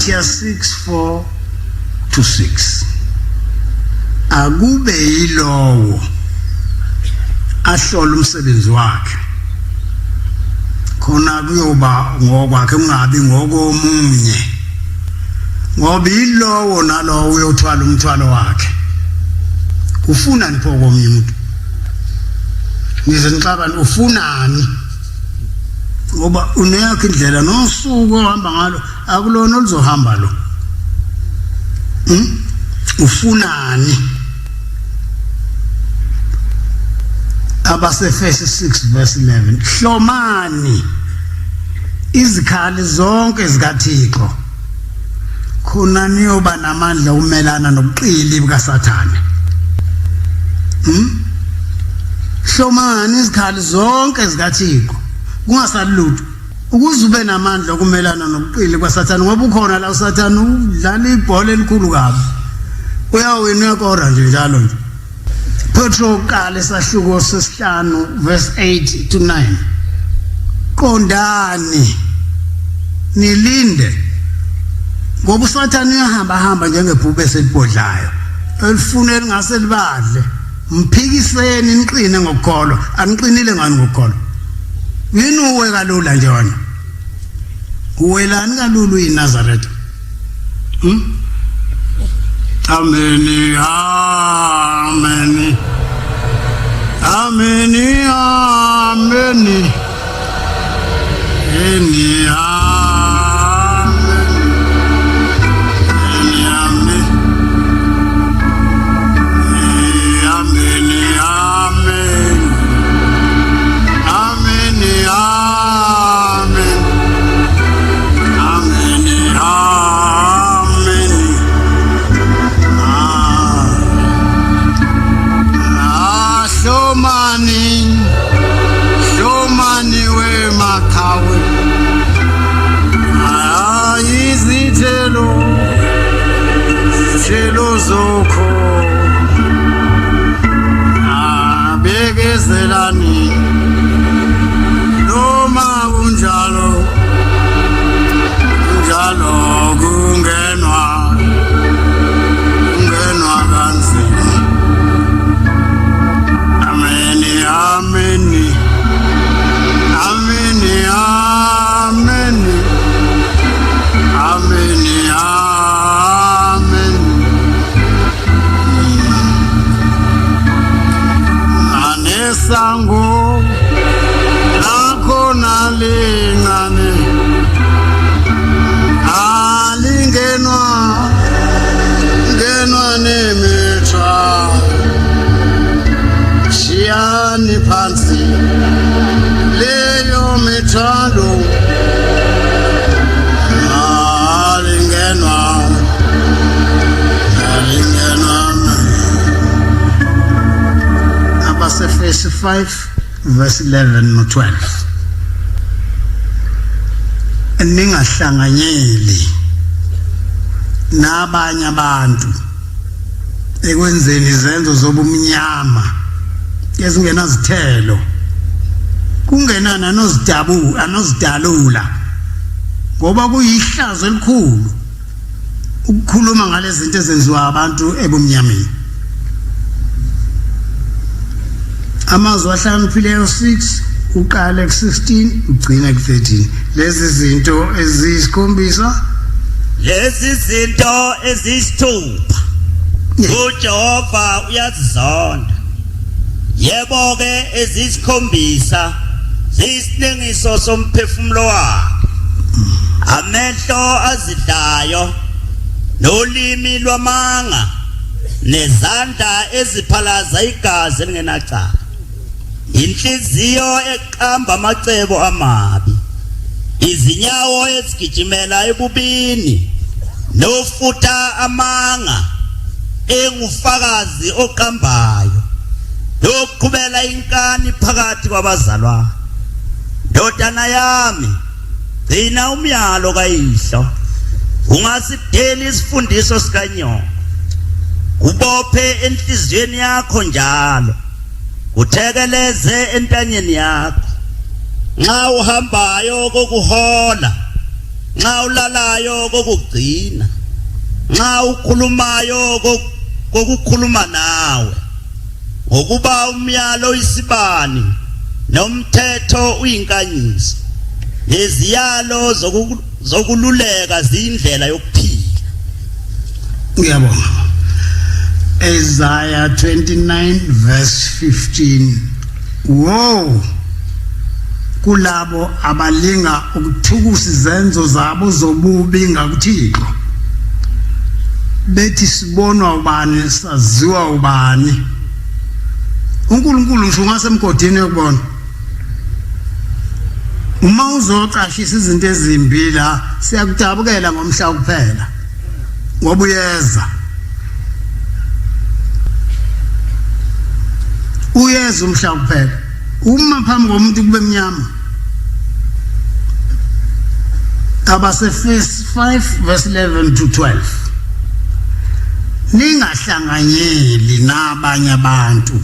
Galatia 6:4-6 akube yilowo ahlola umsebenzi wakhe khona kuyoba ngokwakhe ungabi ngokomunye ngoba yilowo nalowo uyothwala umthwalo wakhe ufuna nipho komunye umuntu nize nixabana ufunani ngoba uneyakhe indlela nosuku ohamba ngalo akulona oluzohamba lo ufunani abase Efesians 6:11 hlomani izikhali zonke zikaThixo khona niyoba namandla umelana nobuqili bukaSathane hlomani izikhali zonke zikaThixo kungasalutho ukuze ube namandla okumelana nobuqili kwaSathane ngoba ukhona la uSathane udlala ibhola elikhulu kabi uyawina yakora nje njalo nje Petro qala esahluko sesihlanu verse 8-9 qondani nilinde ngoba uSathane uyahamba njengebhubhe eselibhodlayo elifuna elingase libadle mphikiseni niqine ngokukholwa aniqinile ngani ngokukholwa yini uwe kalula nje wena uwelani kalula uyiNazaretha Amen, amen, amen, amen, Zoko abegezelani noma kunjalo kungenwa kanzima amen amen amen amen amen sango lakho nalingane alingenwa nemithwa shiyani phansi leyo mithwalo alingenwa Efesians 5:11-12 ningahlanganyeli nabanye abantu ekwenzeni izenzo zobumnyama ezingenazithelo kungenana anozidalula ngoba kuyihlazo elikhulu ukukhuluma ngalezi zinto ezenziwa abantu ebumnyameni amazwi ahlakaniphileyo 6 uqala ku16 ugcina ku13 lezi zinto eziyisikhombisa ezisithupha uJehova uyazizonda yebo ke ezisikhombisa ziyisinengiso somphefumulo wakhe amehlo azidlayo nolimi lwamanga nezandla eziphalaza igazi elingenacala inhliziyo eqamba amacebo amabi izinyawo ezigijimela ebubini nofutha amanga engufakazi oqambayo loqhubela inkani phakathi kwabazalwane ndodana yami gcina umyalo kayihlo ungasideli isifundiso sikanyoko ubophe enhliziyweni yakho njalo uthekeleze entanyeni yakho nxa uhambayo kokuhola nxa ulalayo kokugcina nxa ukhulumayo kokukhuluma nawe ngokuba umyalo isibani nomthetho uyinkanyiso leziyalo zokululeka zindlela yokuphila. Ngiyabonga. Isaiah 29 verse 15. Wow. Kulabo abalinga ukuthukusa izenzo zabo zobubi ngakuThixo. Bethi sibonwa ubani saziwa ubani. uNkulunkulu ngisho ngasemgodini yokubona. Uma uzoqashisa izinto ezimbi la siyakudabukela ngomhla kuphela. Ngoba uyeza. Uyeza umhla kuphela. Uma phambi komuntu kube mnyama. Abase 5 verse 11 to 12. Ningahlanganyeli nabanye abantu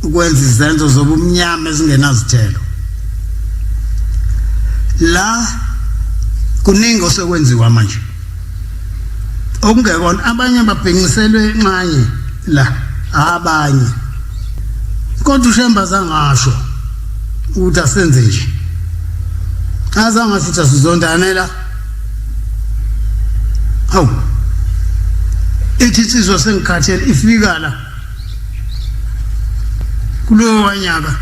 ukwenza izenzo zobumnyama ezingenazithelo. La kuningi osekwenziwa manje. Okungekona abanye babhengiselwe enxanye la abanye. Kodwa uShembe zangasho ukuthi asenze nje. Azange futhi asizondane la. Hawu. Ithitsizwe sengikhathele ifika la. Kulo wanyaka.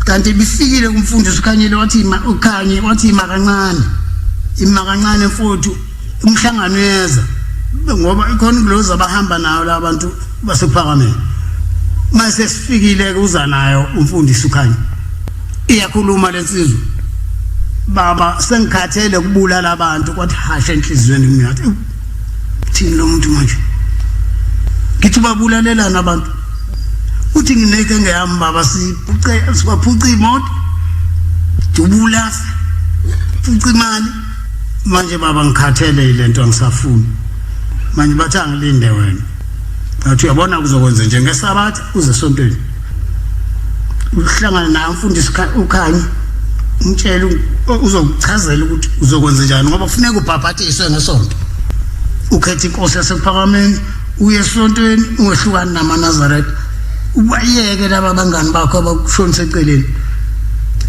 Kanti bifikile kumfundisi ukhanyile wathi ukhanye wathi ima kancane mfowethu umhlangano yeza ngoba ikhona kuloza abahamba nayo labantu basephakameni. Mase sifikile kuza nayo umfundisi ukhanye. Iyakhuluma lensizwe. Baba sengikhathele kubulala abantu kwathi hashe enhlizweni kumnyathi. Thini lo muntu manje? Ngithi babulalelana abantu. Uthi ngineke ngeyami baba sibaphuca imoto. Dubula. Phuca imali. Manje baba ngikhathele ilento angisafuni. Manje bathi angilinde wena. Bathi uyabona kuzokwenza nje ngesabatha uze esontweni. Uhlangana naye umfundisi ukhanye. Umtshela uzokuchazela ukuthi uzokwenza njani ngoba kufuneka ubhabhathiswe ngesonto. Ukhetha inkosi yasephakameni uye esontweni ungehlukani namaNazaretha. Ubayeke laba bangani bakho abakushonisa eceleni.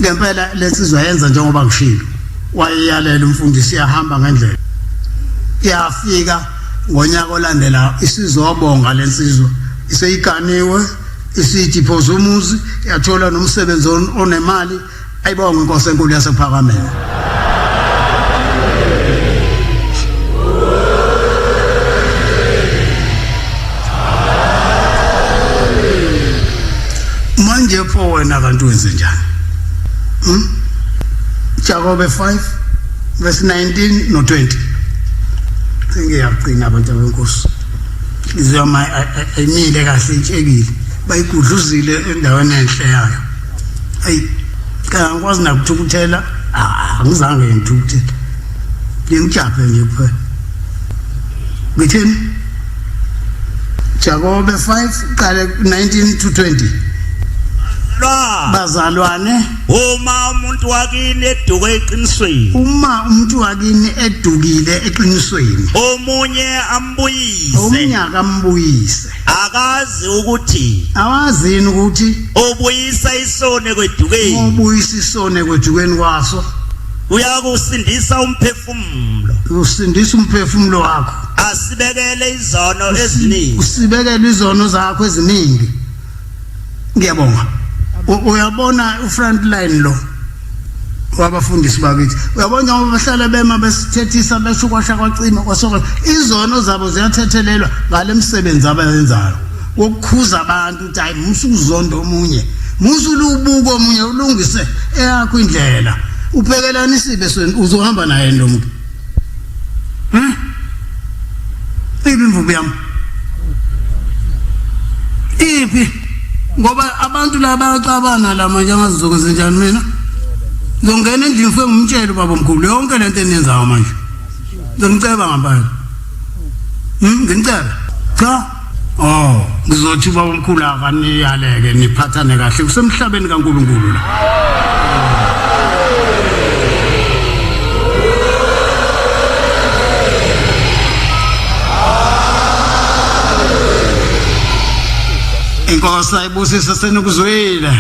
Ngempela lensizwa yenza njengoba ngishilo. Wayeyalela umfundisi yahamba ngendlela. Yafika ngonyaka olandela isizobonga lensizwa. Iseyiganiwe isithi phoza umuzi yathola nomsebenzi onemali ayibonga inkosi enkulu yasephakameni. Manje pho wena kanti wenze njani? Jacob 5 verse 19 no 20. Ngiyaqina abantu benkosi. Izama ayimile kahle intshekile. Bayigudluzile endaweni enhle yayo. Hey, ngikwazi nakuthukuthela. Angizange ngithukuthela. Ngijaphe nje kuphela. Ngithini? Jacob 5 qale 19 to 20. Bazalwane uma umuntu wakini eduke eqinisweni uma umuntu wakini edukile eqinisweni omunye ambuyise omnyaka ambuyise awazini ukuthi obuyisa isone kwedukeni obuyisa isone kwedukeni kwaso uyakusindisa umphefumulo usindisa umphefumulo wakho asibekele izono eziningi usibekele izono zakho eziningi. Ngiyabonga. Uyabona ufront line lo wabafundisi bakithi uyabona ngoba bahlala bema besithethisa beshukwasha kwacima kwasoka izono zabo ziyathethelelwa ngale msebenzi abayenzayo wokukhuza abantu ukuthi hayi musuzondo omunye musulubuko omunye ulungise eyakho indlela uphekelana isibe sweni uzohamba naye lo muntu imvubu yami ipi ngoba abantu laba bacabana la manje angazizokwenza njani mina ngizongena endlini mfwe ngumtshele baba omkhulu yonke lento eniyenzayo manje ngiceba ngaphandle ngiceba cha ngizothi baba omkhulu akaniyaleke niphathane kahle kusemhlabeni kaNkulunkulu la inkosi ayibusise senokuzwile